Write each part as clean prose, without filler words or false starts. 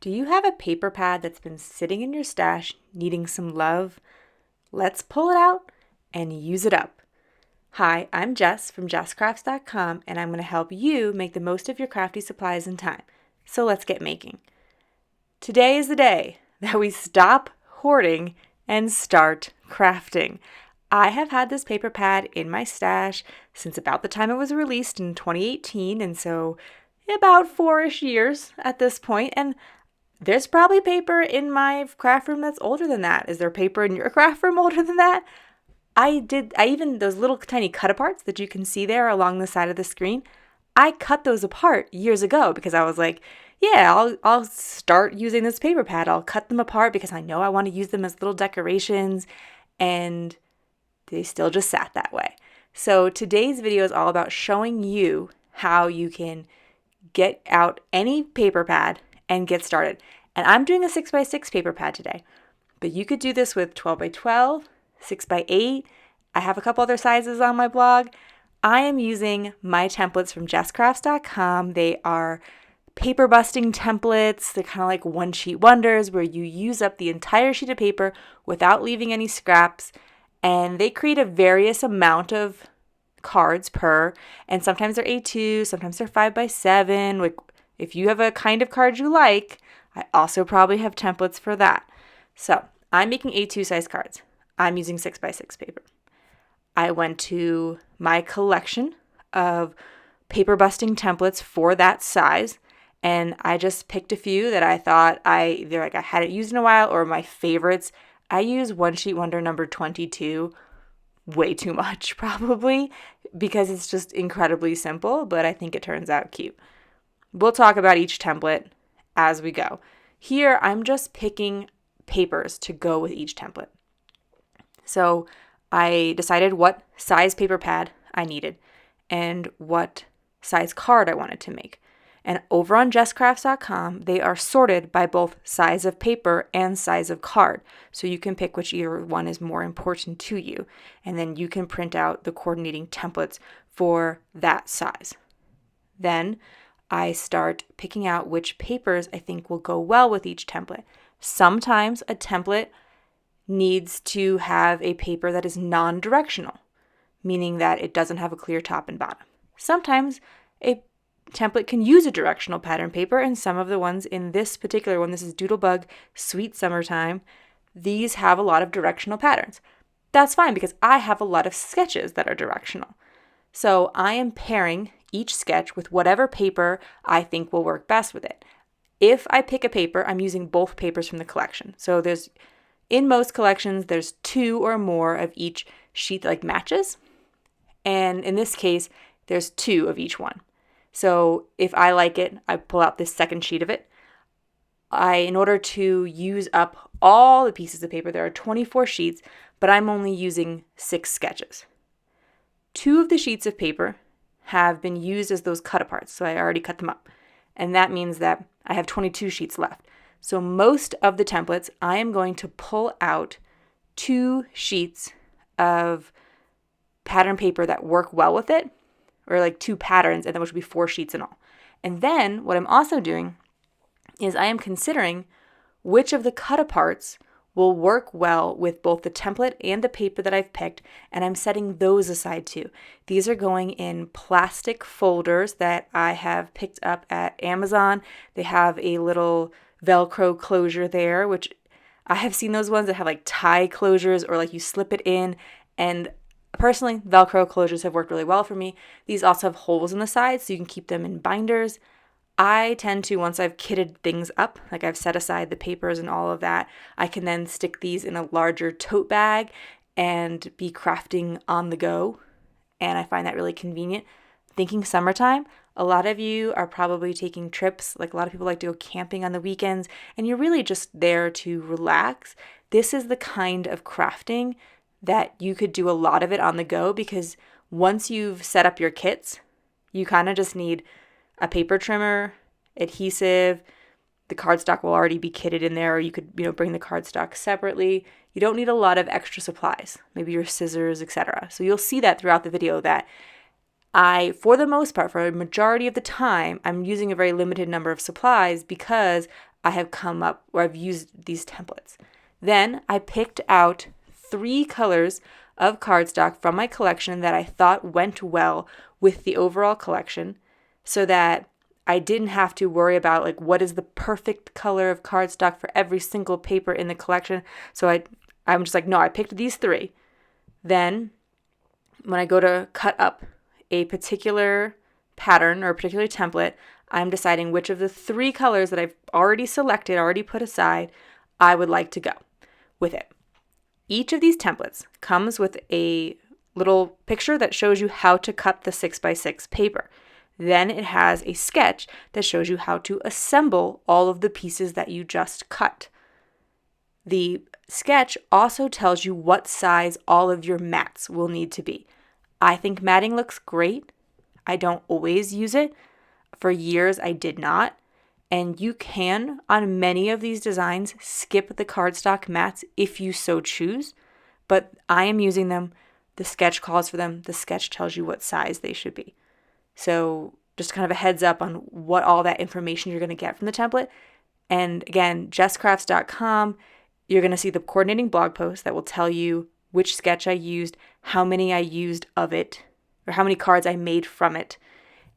Do you have a paper pad that's been sitting in your stash needing some love? Let's pull it out and use it up. Hi, I'm Jess from jesscrafts.com, and I'm going to help you make the most of your crafty supplies and time. So let's get making. Today is the day that we stop hoarding and start crafting. I have had this paper pad in my stash since about the time it was released in 2018, and so about 4-ish years at this point, and there's probably paper in my craft room that's older than that. Is there paper in your craft room older than that? I even, those little tiny cut aparts that you can see there along the side of the screen, I cut those apart years ago because I was like, yeah, I'll start using this paper pad. I'll cut them apart because I know I want to use them as little decorations, and they still just sat that way. So today's video is all about showing you how you can get out any paper pad and get started. And I'm doing a 6x6 paper pad today, but you could do this with 12x12, 6x8. I have a couple other sizes on my blog. I am using my templates from jesscrafts.com. They are paper busting templates. They're kind of like one sheet wonders where you use up the entire sheet of paper without leaving any scraps. And they create a various amount of cards per, and sometimes they're A2, sometimes they're 5x7. Like, if you have a kind of card you like, I also probably have templates for that. So I'm making A2 size cards. I'm using 6x6 paper. I went to my collection of paper busting templates for that size, and I just picked a few that I thought I hadn't used in a while, or my favorites. I use One Sheet Wonder number 22 way too much, probably, because it's just incredibly simple, but I think it turns out cute. We'll talk about each template as we go. Here, I'm just picking papers to go with each template. So I decided what size paper pad I needed and what size card I wanted to make. And over on jesscrafts.com, they are sorted by both size of paper and size of card. So you can pick whichever one is more important to you. And then you can print out the coordinating templates for that size. Then I start picking out which papers I think will go well with each template. Sometimes a template needs to have a paper that is non-directional, meaning that it doesn't have a clear top and bottom. Sometimes a template can use a directional pattern paper, and some of the ones in this particular one, this is Doodlebug Sweet Summertime, these have a lot of directional patterns. That's fine because I have a lot of sketches that are directional. So I am pairing each sketch with whatever paper I think will work best with it. If I pick a paper, I'm using both papers from the collection. So in most collections, there's 2 or more of each sheet like matches. And in this case, there's 2 of each one. So if I like it, I pull out this second sheet of it. In order to use up all the pieces of paper, there are 24 sheets, but I'm only using 6 sketches. 2 of the sheets of paper have been used as those cut aparts, so I already cut them up. And that means that I have 22 sheets left. So most of the templates, I am going to pull out 2 sheets of pattern paper that work well with it, or like 2 patterns, and then which would be 4 sheets in all. And then what I'm also doing is I am considering which of the cut aparts will work well with both the template and the paper that I've picked, and I'm setting those aside too. These are going in plastic folders that I have picked up at Amazon. They have a little Velcro closure there, which I have seen those ones that have like tie closures, or like you slip it in, and personally, Velcro closures have worked really well for me. These also have holes in the sides so you can keep them in binders. I tend to, once I've kitted things up, like I've set aside the papers and all of that, I can then stick these in a larger tote bag and be crafting on the go. And I find that really convenient. Thinking summertime, a lot of you are probably taking trips. Like a lot of people like to go camping on the weekends, and you're really just there to relax. This is the kind of crafting that you could do a lot of it on the go, because once you've set up your kits, you kind of just need a paper trimmer, adhesive. The cardstock will already be kitted in there, or you could, bring the cardstock separately. You don't need a lot of extra supplies, maybe your scissors, etc. So you'll see that throughout the video that for the most part, for a majority of the time, I'm using a very limited number of supplies because I have come up, or I've used these templates. Then I picked out 3 colors of cardstock from my collection that I thought went well with the overall collection, so that I didn't have to worry about like what is the perfect color of cardstock for every single paper in the collection. So I'm just like, no, I picked these 3. Then when I go to cut up a particular pattern or a particular template, I'm deciding which of the 3 colors that I've already selected, already put aside, I would like to go with it. Each of these templates comes with a little picture that shows you how to cut the 6x6 paper. Then it has a sketch that shows you how to assemble all of the pieces that you just cut. The sketch also tells you what size all of your mats will need to be. I think matting looks great. I don't always use it. For years, I did not. And you can, on many of these designs, skip the cardstock mats if you so choose. But I am using them. The sketch calls for them. The sketch tells you what size they should be. So just kind of a heads up on what all that information you're going to get from the template. And again, jesscrafts.com, you're going to see the coordinating blog post that will tell you which sketch I used, how many I used of it, or how many cards I made from it.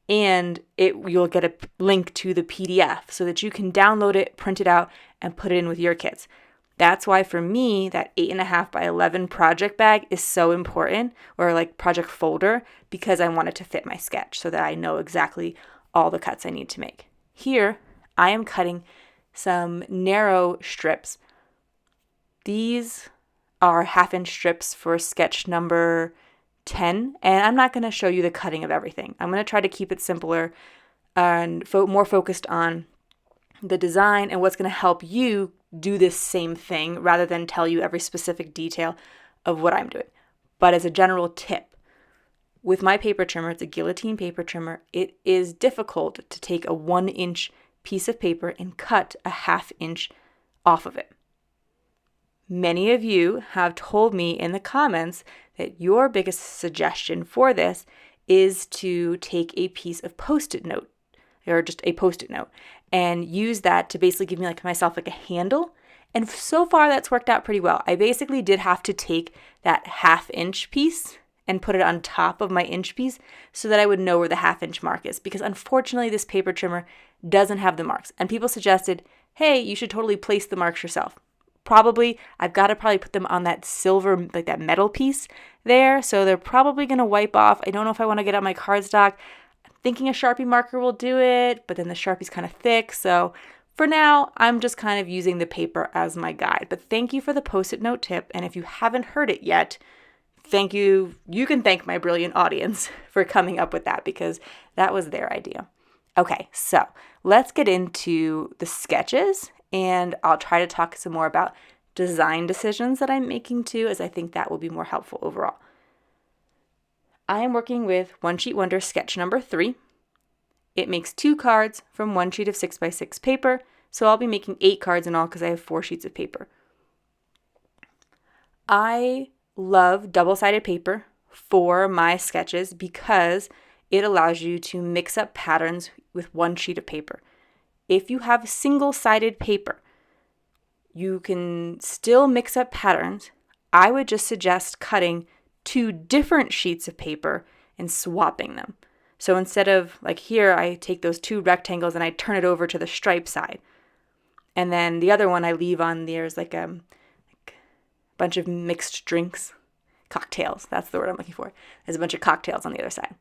And you'll get a link to the PDF so that you can download it, print it out, and put it in with your kits. That's why for me, that 8.5 by 11 project bag is so important, or like project folder, because I want it to fit my sketch so that I know exactly all the cuts I need to make. Here, I am cutting some narrow strips. These are 1/2-inch strips for sketch number 10, and I'm not going to show you the cutting of everything. I'm going to try to keep it simpler and more focused on the design and what's going to help you do this same thing rather than tell you every specific detail of what I'm doing. But as a general tip, with my paper trimmer, it's a Guillotine paper trimmer, it is difficult to take a 1-inch piece of paper and cut a 1/2 inch off of it. Many of you have told me in the comments that your biggest suggestion for this is to take a piece of Post-it note, or just a Post-it note, and use that to basically give me myself a handle. And so far that's worked out pretty well. I basically did have to take that 1/2 inch piece and put it on top of my inch piece so that I would know where the 1/2 inch mark is, because unfortunately this paper trimmer doesn't have the marks. And people suggested, hey, you should totally place the marks yourself. I've got to put them on that silver, like that metal piece there. So they're probably going to wipe off. I don't know if I want to get out my cardstock. I'm thinking a Sharpie marker will do it, but then the Sharpie's kind of thick. So for now, I'm just kind of using the paper as my guide. But thank you for the Post-it note tip. And if you haven't heard it yet, thank you. You can thank my brilliant audience for coming up with that, because that was their idea. Okay, so let's get into the sketches. And I'll try to talk some more about design decisions that I'm making too, as I think that will be more helpful overall. I am working with One Sheet Wonder sketch number 3. It makes 2 cards from 1 sheet of 6x6 paper, so I'll be making 8 cards in all because I have 4 sheets of paper. I love double-sided paper for my sketches because it allows you to mix up patterns with 1 sheet of paper. If you have single-sided paper, you can still mix up patterns. I would just suggest cutting 2 different sheets of paper and swapping them. So instead of, like here, I take those 2 rectangles and I turn it over to the stripe side. And then the other one I leave on there's like a bunch of mixed drinks, cocktails. That's the word I'm looking for. There's a bunch of cocktails on the other side.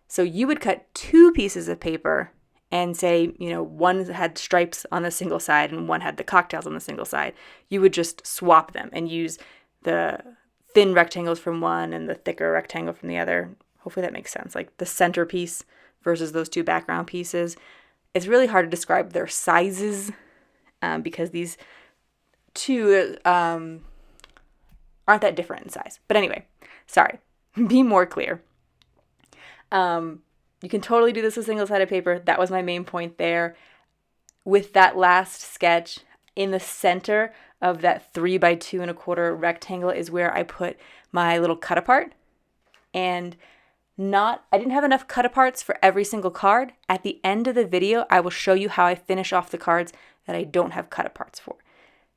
So you would cut 2 pieces of paper and say, one had stripes on the single side and one had the cocktails on the single side. You would just swap them and use the thin rectangles from one and the thicker rectangle from the other. Hopefully that makes sense. Like the center piece versus those 2 background pieces. It's really hard to describe their sizes because these 2 aren't that different in size. But anyway, sorry. Be more clear. You can totally do this with single-sided paper. That was my main point there. With that last sketch, in the center of that 3 by 2 1/4 rectangle is where I put my little cut apart. And I didn't have enough cut aparts for every single card. At the end of the video, I will show you how I finish off the cards that I don't have cut aparts for.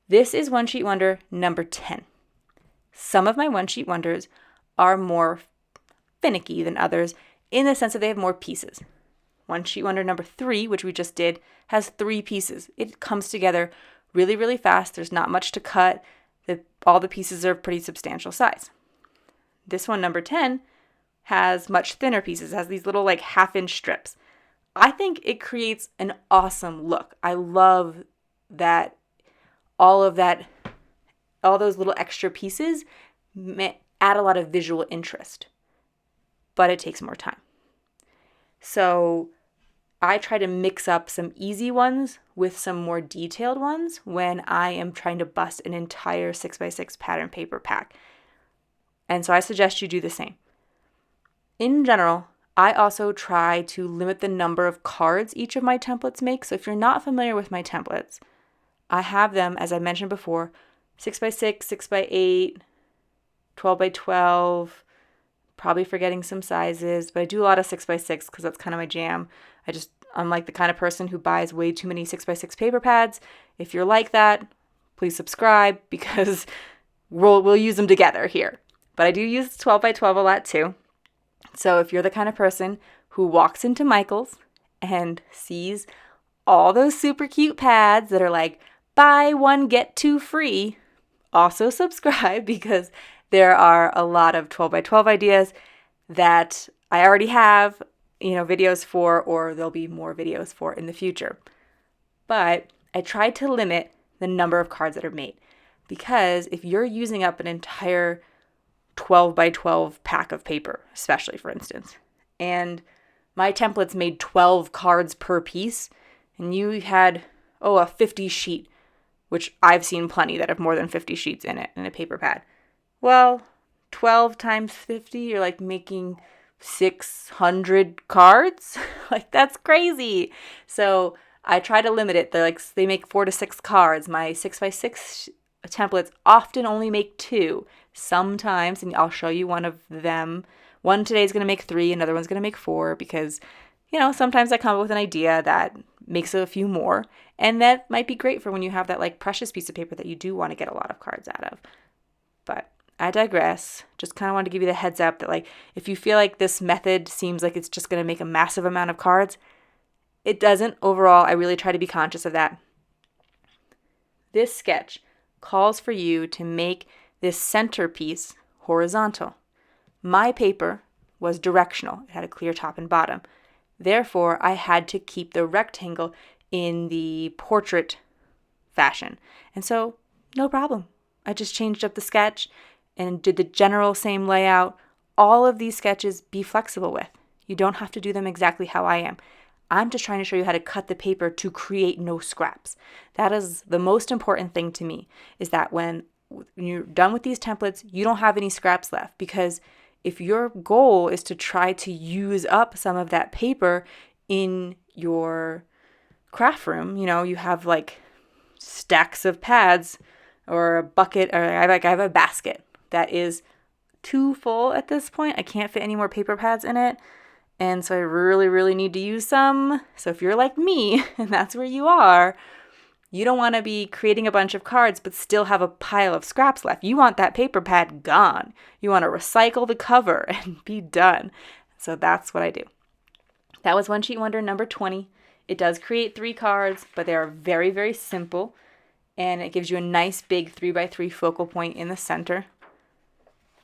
This is One Sheet Wonder number 10. Some of my One Sheet Wonders are more finicky than others in the sense that they have more pieces. One Sheet Wonder number 3, which we just did, has 3 pieces. It comes together really, really fast. There's not much to cut. All the pieces are pretty substantial size. This one, number 10, has much thinner pieces. It has these little like half-inch strips. I think it creates an awesome look. I love that all those little extra pieces add a lot of visual interest, but it takes more time. So I try to mix up some easy ones with some more detailed ones when I am trying to bust an entire 6x6 pattern paper pack. And so I suggest you do the same. In general, I also try to limit the number of cards each of my templates make. So if you're not familiar with my templates, I have them, as I mentioned before, 6x6, 6x8, 12x12, probably forgetting some sizes, but I do a lot of 6x6 because that's kind of my jam. I'm like the kind of person who buys way too many 6x6 paper pads. If you're like that, please subscribe because we'll use them together here. But I do use 12x12 a lot too. So if you're the kind of person who walks into Michael's and sees all those super cute pads that are like, buy one, get two free, also subscribe because there are a lot of 12x12 ideas that I already have, videos for, or there'll be more videos for in the future. But I tried to limit the number of cards that are made because if you're using up an entire 12x12 pack of paper, especially for instance, and my templates made 12 cards per piece, and you had, a 50 sheet, which I've seen plenty that have more than 50 sheets in it in a paper pad. Well, 12 times 50, you're like making 600 cards. Like that's crazy. So I try to limit it. They make 4 to 6 cards. My 6x6 templates often only make 2. Sometimes, and I'll show you one of them. One today is going to make 3, another one's going to make 4 because, sometimes I come up with an idea that makes a few more. And that might be great for when you have that like precious piece of paper that you do want to get a lot of cards out of. But I digress. Just kind of wanted to give you the heads up that if you feel like this method seems like it's just going to make a massive amount of cards, it doesn't. Overall, I really try to be conscious of that. This sketch calls for you to make this centerpiece horizontal. My paper was directional. It had a clear top and bottom. Therefore, I had to keep the rectangle in the portrait fashion. And so, no problem. I just changed up the sketch and did the general same layout. All of these sketches, be flexible with. You don't have to do them exactly how I am. I'm just trying to show you how to cut the paper to create no scraps. That is the most important thing to me, is that when you're done with these templates, you don't have any scraps left, because if your goal is to try to use up some of that paper in your craft room, you have like stacks of pads or a bucket, or I have a basket that is too full at this point. I can't fit any more paper pads in it. And so I really, really need to use some. So if you're like me and that's where you are, you don't want to be creating a bunch of cards but still have a pile of scraps left. You want that paper pad gone. You want to recycle the cover and be done. So that's what I do. That was One Sheet Wonder number 20. It does create 3 cards, but they are very, very simple. And it gives you a nice big 3x3 focal point in the center.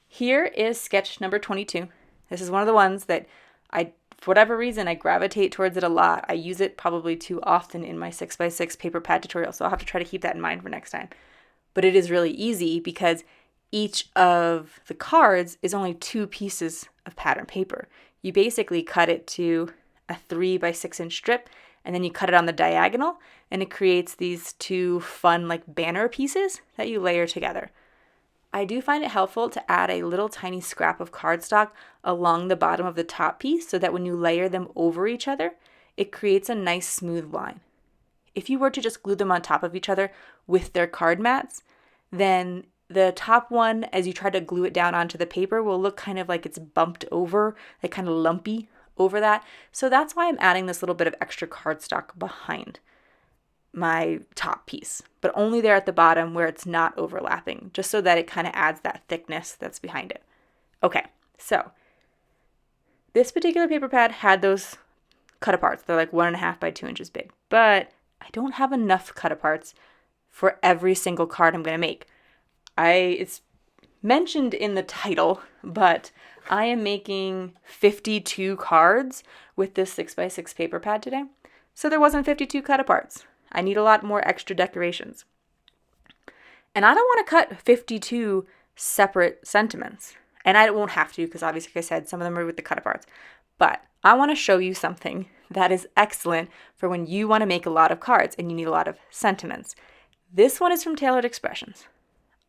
Here is sketch number 22. This is one of the ones that for whatever reason, I gravitate towards it a lot. I use it probably too often in my 6x6 paper pad tutorial, so I'll have to try to keep that in mind for next time. But it is really easy because each of the cards is only 2 pieces of pattern paper. You basically cut it to a 3x6 inch strip, and then you cut it on the diagonal, and it creates these 2 fun like banner pieces that you layer together. I do find it helpful to add a little tiny scrap of cardstock along the bottom of the top piece so that when you layer them over each other, it creates a nice smooth line. If you were to just glue them on top of each other with their card mats, then the top one, as you try to glue it down onto the paper, will look kind of like it's bumped over, like kind of lumpy over that. So that's why I'm adding this little bit of extra cardstock behind. my top piece, but only there at the bottom where it's not overlapping, just so that it kind of adds that thickness that's behind it. Okay, so this particular paper pad had those cut aparts. They're like 1.5 by 2 inches big, but I don't have enough cut aparts for every single card I'm going to make. It's mentioned in the title, but I am making 52 cards with this 6x6 paper pad today. So there wasn't 52 cut aparts. I need a lot more extra decorations. And I don't want to cut 52 separate sentiments. And I won't have to because obviously, like I said, some of them are with the cut aparts. But I want to show you something that is excellent for when you want to make a lot of cards and you need a lot of sentiments. This one is from Tailored Expressions.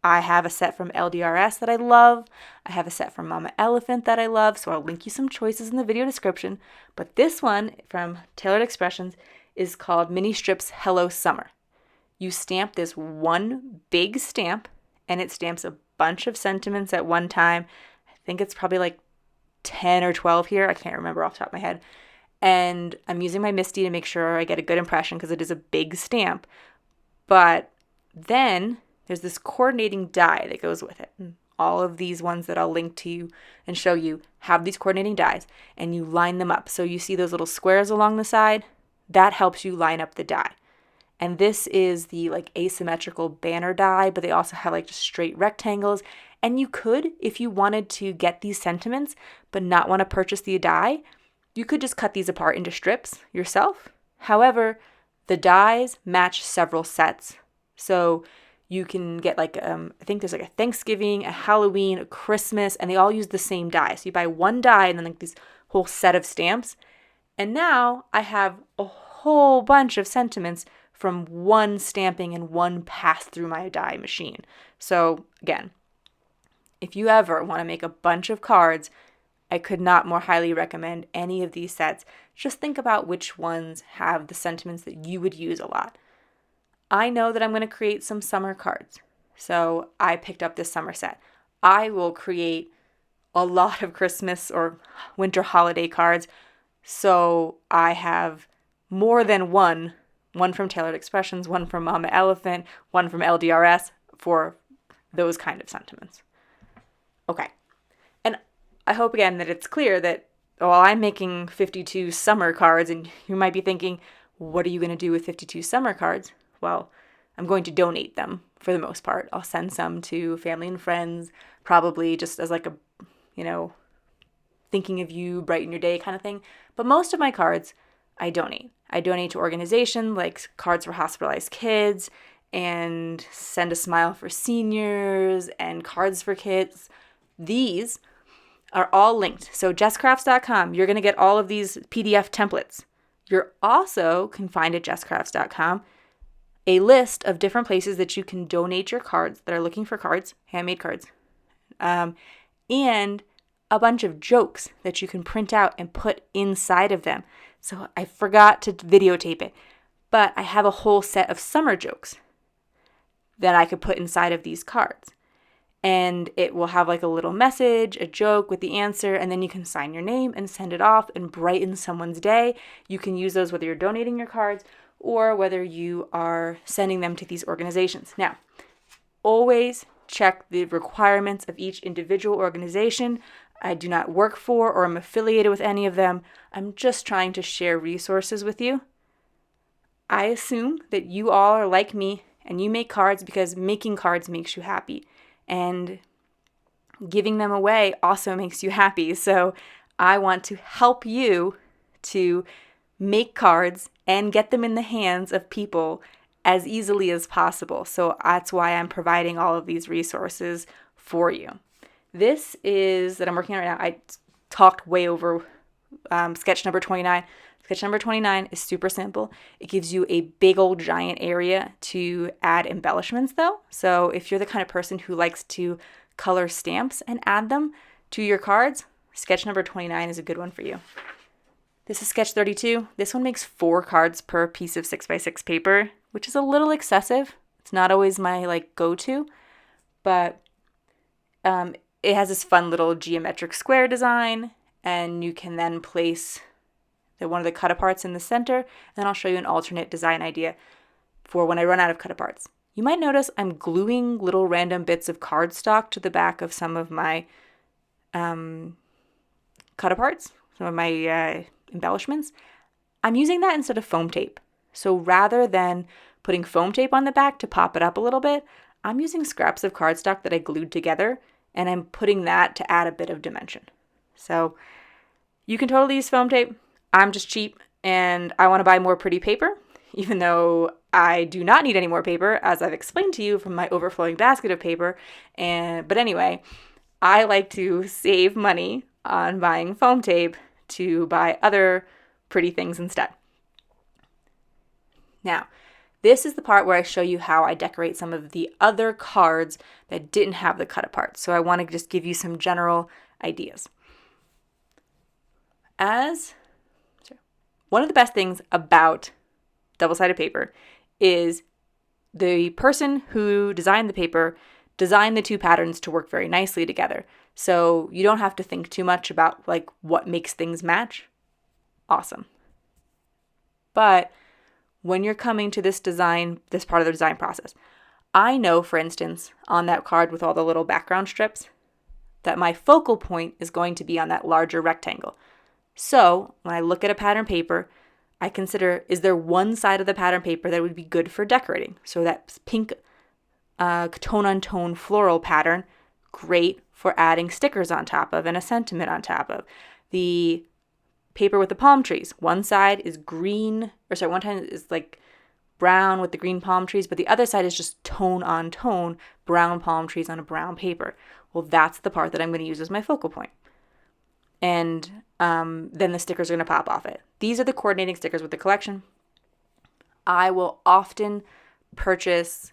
I have a set from LDRS that I love. I have a set from Mama Elephant that I love, so I'll link you some choices in the video description. But this one from Tailored Expressions is called Mini Strips Hello Summer. You stamp this one big stamp, and it stamps a bunch of sentiments at one time. I think it's probably like 10 or 12 here. I can't remember off the top of my head. And I'm using my MISTI to make sure I get a good impression because it is a big stamp. But then there's this coordinating die that goes with it. And all of these ones that I'll link to you and show you have these coordinating dies, and you line them up. So you see those little squares along the side? That helps you line up the die. And this is the like asymmetrical banner die, but they also have like just straight rectangles. And you could, if you wanted to get these sentiments but not want to purchase the die, you could just cut these apart into strips yourself. However, the dies match several sets. So you can get like, I think there's like a Thanksgiving, a Halloween, a Christmas, and they all use the same die. So you buy one die and then like this whole set of stamps. And now I have a whole bunch of sentiments from one stamping and one pass through my die machine. So again, if you ever want to make a bunch of cards, I could not more highly recommend any of these sets. Just think about which ones have the sentiments that you would use a lot. I know that I'm going to create some summer cards, so I picked up this summer set. I will create a lot of Christmas or winter holiday cards, so I have more than one from Tailored Expressions, one from Mama Elephant, one from LDRS for those kind of sentiments. Okay, and I hope again that it's clear that while I'm making 52 summer cards, and you might be thinking, what are you going to do with 52 summer cards? Well, I'm going to donate them for the most part. I'll send some to family and friends, probably just as like a, thinking of you, brighten your day kind of thing. But most of my cards, I donate. I donate to organizations like Cards for Hospitalized Kids and Send a Smile for Seniors and Cards for Kids. These are all linked. So jesscrafts.com, you're going to get all of these PDF templates. You're also can find at jesscrafts.com a list of different places that you can donate your cards that are looking for cards, handmade cards, and a bunch of jokes that you can print out and put inside of them. So I forgot to videotape it, but I have a whole set of summer jokes that I could put inside of these cards. And it will have like a little message, a joke with the answer, and then you can sign your name and send it off and brighten someone's day. You can use those whether you're donating your cards or whether you are sending them to these organizations. Now, always check the requirements of each individual organization. I do not work for or am affiliated with any of them. I'm just trying to share resources with you. I assume that you all are like me and you make cards because making cards makes you happy. And giving them away also makes you happy. So I want to help you to make cards and get them in the hands of people as easily as possible. So that's why I'm providing all of these resources for you. This is that I'm working on right now. I talked way over sketch number 29. Sketch number 29 is super simple. It gives you a big old giant area to add embellishments though. So if you're the kind of person who likes to color stamps and add them to your cards, sketch number 29 is a good one for you. This is sketch 32. This one makes 4 cards per piece of 6x6 paper, which is a little excessive. It's not always my go-to, but it has this fun little geometric square design, and you can then place one of the cut aparts in the center, and then I'll show you an alternate design idea. for when I run out of cut-aparts. You might notice I'm gluing little random bits of cardstock to the back of some of my cut-aparts, some of my embellishments. I'm using that instead of foam tape. So rather than putting foam tape on the back to pop it up a little bit, I'm using scraps of cardstock that I glued together, and I'm putting that to add a bit of dimension. So you can totally use foam tape. I'm just cheap and I want to buy more pretty paper, even though I do not need any more paper, as I've explained to you from my overflowing basket of paper. But anyway, I like to save money on buying foam tape to buy other pretty things instead. Now, this is the part where I show you how I decorate some of the other cards that didn't have the cut apart. So I want to just give you some general ideas. One of the best things about double-sided paper is the person who designed the paper designed the two patterns to work very nicely together. So you don't have to think too much about like what makes things match. Awesome. But when you're coming to this part of the design process, I know, for instance, on that card with all the little background strips, that my focal point is going to be on that larger rectangle. So when I look at a pattern paper, I consider, is there one side of the pattern paper that would be good for decorating? So that pink tone-on-tone floral pattern, great for adding stickers on top of and a sentiment on top of. The paper with the palm trees, one side is green, one side is like brown with the green palm trees, but the other side is just tone-on-tone brown palm trees on a brown paper. Well, that's the part that I'm going to use as my focal point. And then the stickers are going to pop off it. These are the coordinating stickers with the collection. I will often purchase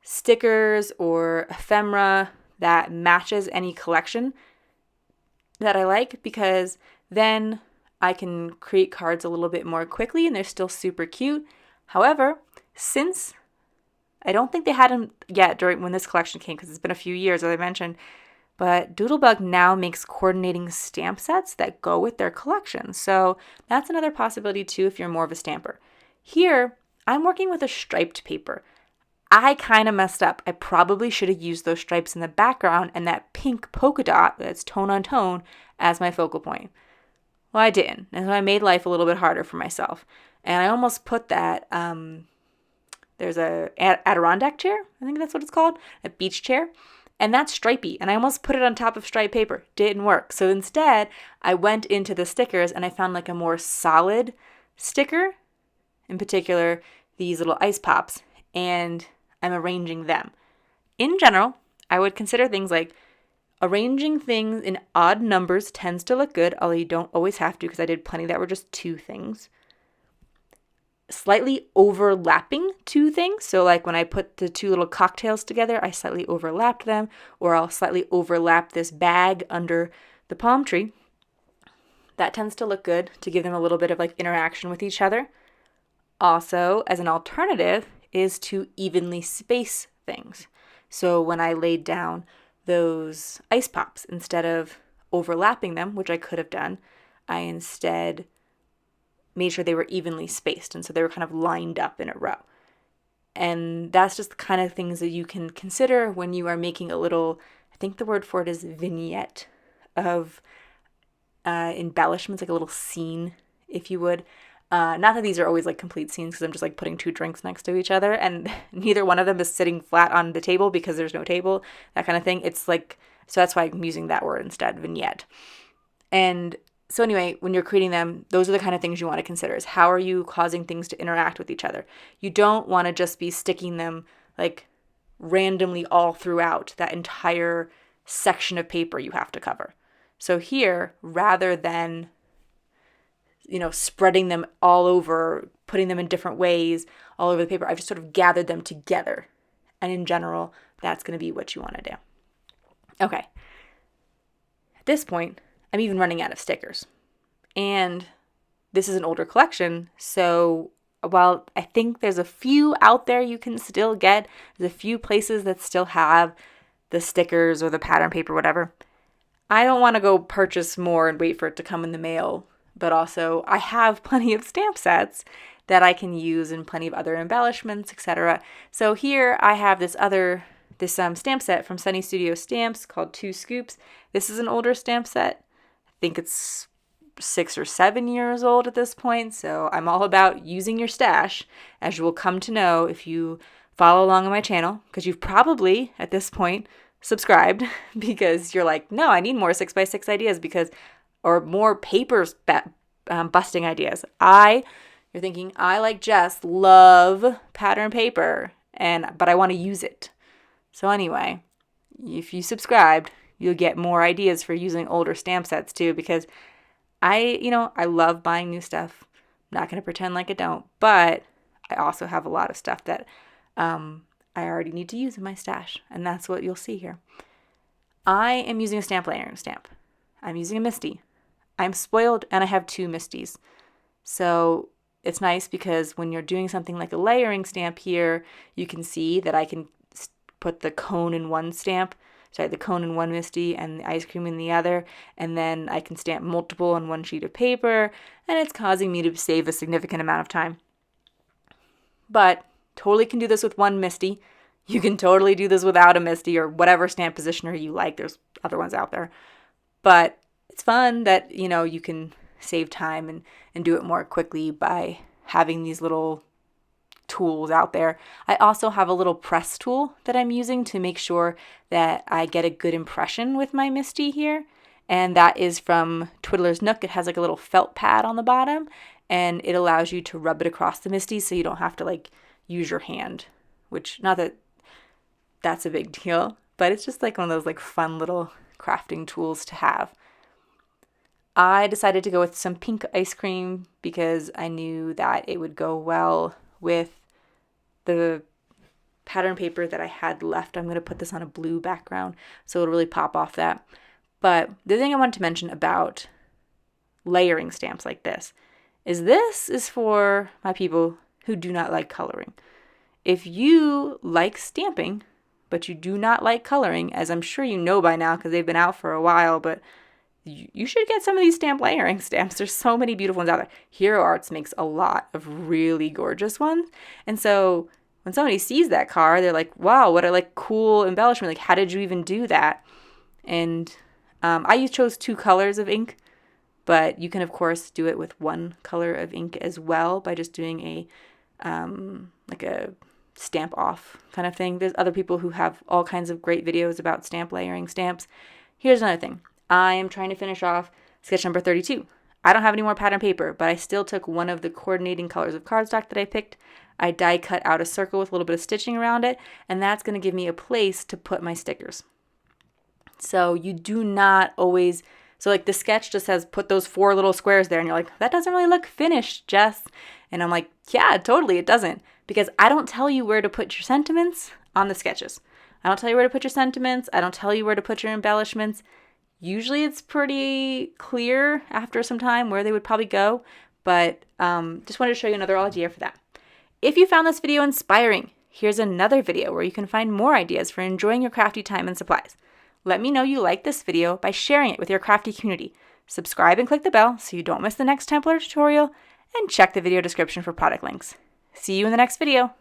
stickers or ephemera that matches any collection that I like, because then I can create cards a little bit more quickly and they're still super cute. However, since I don't think they had them yet when this collection came, because it's been a few years, as I mentioned, but Doodlebug now makes coordinating stamp sets that go with their collection. So that's another possibility too if you're more of a stamper. Here, I'm working with a striped paper. I kind of messed up. I probably should have used those stripes in the background and that pink polka dot that's tone on tone as my focal point. Well, I didn't. And so I made life a little bit harder for myself. And I almost put that, there's a Adirondack chair, I think that's what it's called, a beach chair. And that's stripey, and I almost put it on top of striped paper. Didn't work. So instead, I went into the stickers and I found like a more solid sticker, in particular, these little ice pops, and I'm arranging them. In general, I would consider things like arranging things in odd numbers tends to look good, although you don't always have to, because I did plenty that were just two things. Slightly overlapping two things. So like when I put the two little cocktails together, I slightly overlapped them, or I'll slightly overlap this bag under the palm tree. That tends to look good to give them a little bit of like interaction with each other. Also, as an alternative, is to evenly space things. So when I laid down those ice pops, instead of overlapping them, which I could have done, I instead made sure they were evenly spaced, and so they were kind of lined up in a row. And that's just the kind of things that you can consider when you are making a little, I think the word for it is vignette of embellishments, like a little scene, if you would. Not that these are always like complete scenes, because I'm just like putting two drinks next to each other and neither one of them is sitting flat on the table because there's no table, that kind of thing. It's like, so that's why I'm using that word instead, vignette. And so anyway, when you're creating them, those are the kind of things you want to consider, is how are you causing things to interact with each other. You don't want to just be sticking them like randomly all throughout that entire section of paper you have to cover. So here, rather than, spreading them all over, putting them in different ways all over the paper, I've just sort of gathered them together. And in general, that's going to be what you want to do. Okay. At this point, I'm even running out of stickers. And this is an older collection, so while I think there's a few out there you can still get, there's a few places that still have the stickers or the pattern paper, whatever, I don't want to go purchase more and wait for it to come in the mail. But also, I have plenty of stamp sets that I can use in plenty of other embellishments, etc. So here I have this stamp set from Sunny Studio Stamps called 2 Scoops. This is an older stamp set. I think it's 6 or 7 years old at this point, so I'm all about using your stash, as you will come to know if you follow along on my channel, because you've probably at this point subscribed because you're like, no, I need more 6x6 ideas or more busting ideas. You're thinking, I, like Jess, love pattern paper, but I want to use it. So anyway, if you subscribed, you'll get more ideas for using older stamp sets too, because I love buying new stuff. I'm not going to pretend like I don't, but I also have a lot of stuff that I already need to use in my stash, and that's what you'll see here. I am using a stamp layering stamp. I'm using a MISTI. I'm spoiled, and I have 2 MISTIs. So it's nice because when you're doing something like a layering stamp here, you can see that I can put the cone in one MISTI and the ice cream in the other, and then I can stamp multiple on one sheet of paper, and it's causing me to save a significant amount of time. But totally can do this with one MISTI. You can totally do this without a MISTI or whatever stamp positioner you like. There's other ones out there. But it's fun that, you can save time and do it more quickly by having these little tools out there. I also have a little press tool that I'm using to make sure that I get a good impression with my MISTI here. And that is from Twiddler's Nook. It has like a little felt pad on the bottom, and it allows you to rub it across the MISTI so you don't have to use your hand, which, not that that's a big deal, but it's just like one of those fun little crafting tools to have. I decided to go with some pink ice cream because I knew that it would go well with the pattern paper that I had left. I'm going to put this on a blue background so it'll really pop off that. But the thing I wanted to mention about layering stamps like this is for my people who do not like coloring. If you like stamping, but you do not like coloring, as I'm sure you know by now because they've been out for a while, but you should get some of these stamp layering stamps. There's so many beautiful ones out there. Hero Arts makes a lot of really gorgeous ones. And so when somebody sees that card, they're like, wow, what a cool embellishment. How did you even do that? And I chose 2 colors of ink, but you can of course do it with 1 color of ink as well by just doing a stamp off kind of thing. There's other people who have all kinds of great videos about stamp layering stamps. Here's another thing. I am trying to finish off sketch number 32. I don't have any more pattern paper, but I still took one of the coordinating colors of cardstock that I picked. I die cut out a circle with a little bit of stitching around it, and that's going to give me a place to put my stickers. So you do not always, the sketch just says put those 4 little squares there, and you're like, that doesn't really look finished, Jess. And I'm like, yeah, totally, it doesn't. Because I don't tell you where to put your sentiments on the sketches. I don't tell you where to put your sentiments. I don't tell you where to put your embellishments. Usually it's pretty clear after some time where they would probably go, but just wanted to show you another idea for that. If you found this video inspiring, here's another video where you can find more ideas for enjoying your crafty time and supplies. Let me know you like this video by sharing it with your crafty community. Subscribe and click the bell so you don't miss the next template tutorial, and check the video description for product links. See you in the next video.